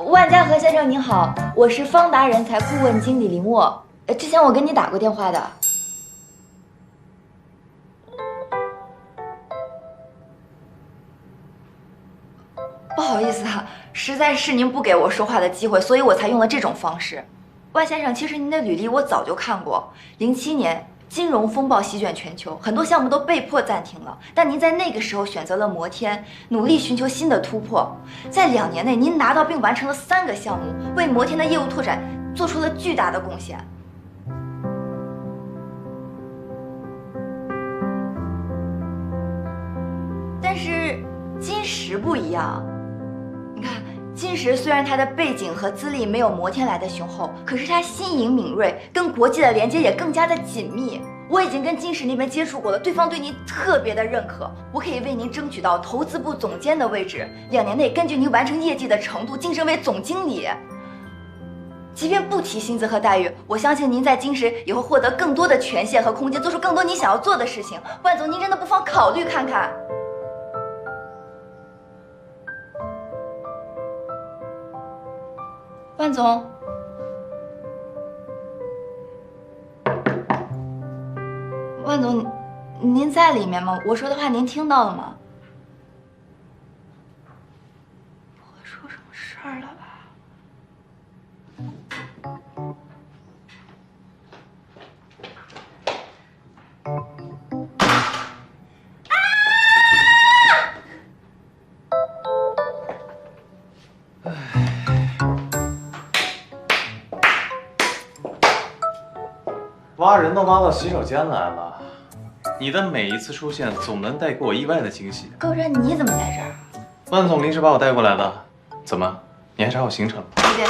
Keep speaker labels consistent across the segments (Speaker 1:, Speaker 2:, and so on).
Speaker 1: 万家和先生您好，我是方达人才顾问经理林默。之前我跟你打过电话的。不好意思啊，实在是您不给我说话的机会，所以我才用了这种方式。万先生，其实您的履历我早就看过。07年金融风暴席卷全球，很多项目都被迫暂停了，但您在那个时候选择了摩天，努力寻求新的突破。在2年内，您拿到并完成了3个项目，为摩天的业务拓展做出了巨大的贡献。但是金石不一样，你看。金石虽然它的背景和资历没有摩天来的雄厚，可是它新颖敏锐，跟国际的连接也更加的紧密。我已经跟金石那边接触过了，对方对您特别的认可，我可以为您争取到投资部总监的位置，2年内根据您完成业绩的程度晋升为总经理。即便不提薪资和待遇，我相信您在金石也会获得更多的权限和空间，做出更多你想要做的事情。万总，您真的不妨考虑看看。万总，万总，您在里面吗？我说的话您听到了吗？不会出什么事儿了吧？
Speaker 2: 挖人都挖到洗手间来了，你的每一次出现总能带给我意外的惊喜。
Speaker 1: 高山，你怎么在这儿？
Speaker 2: 万总临时把我带过来的，怎么？你还查我行程？
Speaker 1: 再见。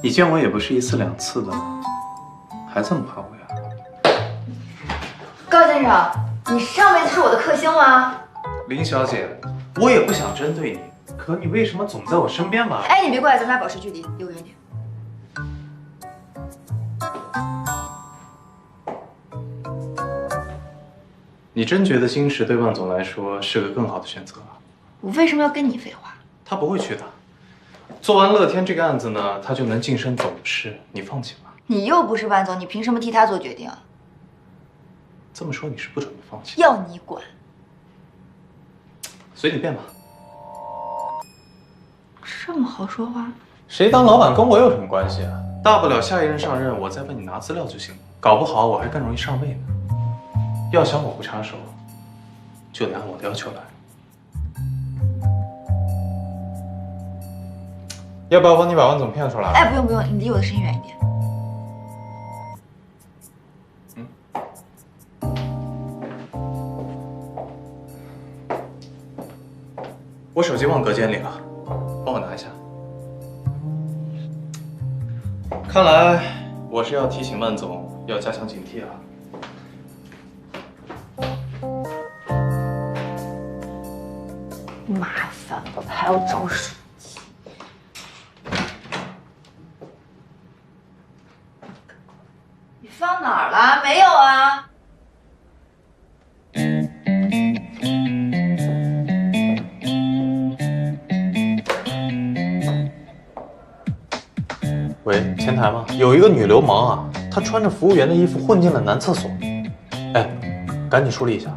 Speaker 2: 你见我也不是1次2次的了，还这么怕我呀？
Speaker 1: 高先生，你上辈子是我的克星吗？
Speaker 2: 林小姐，我也不想针对你，可你为什么总在我身边玩？
Speaker 1: 哎，你别过来，咱们俩保持距离，离我远点。
Speaker 2: 你真觉得金石对万总来说是个更好的选择啊？
Speaker 1: 我为什么要跟你废话？
Speaker 2: 他不会去的。做完乐天这个案子呢，他就能晋升董事，你放心吧。
Speaker 1: 你又不是万总，你凭什么替他做决定啊？
Speaker 2: 这么说你是不准备放弃？
Speaker 1: 要你管。
Speaker 2: 随你便吧。
Speaker 1: 这么好说话？
Speaker 2: 谁当老板跟我有什么关系啊？大不了下一任上任，我再问你拿资料就行了。搞不好我还更容易上位呢。要想我不插手，就得按我的要求来。要不要帮你把万总骗出来？
Speaker 1: 哎，不用不用，你离我的声音远一点。
Speaker 2: 我手机忘隔间里了，帮我拿一下。看来我是要提醒万总要加强警惕啊。
Speaker 1: 麻烦了，还要找手机。你放哪儿了？没有啊。
Speaker 2: 喂，前台吗？有一个女流氓啊，她穿着服务员的衣服混进了男厕所。哎，赶紧处理一下。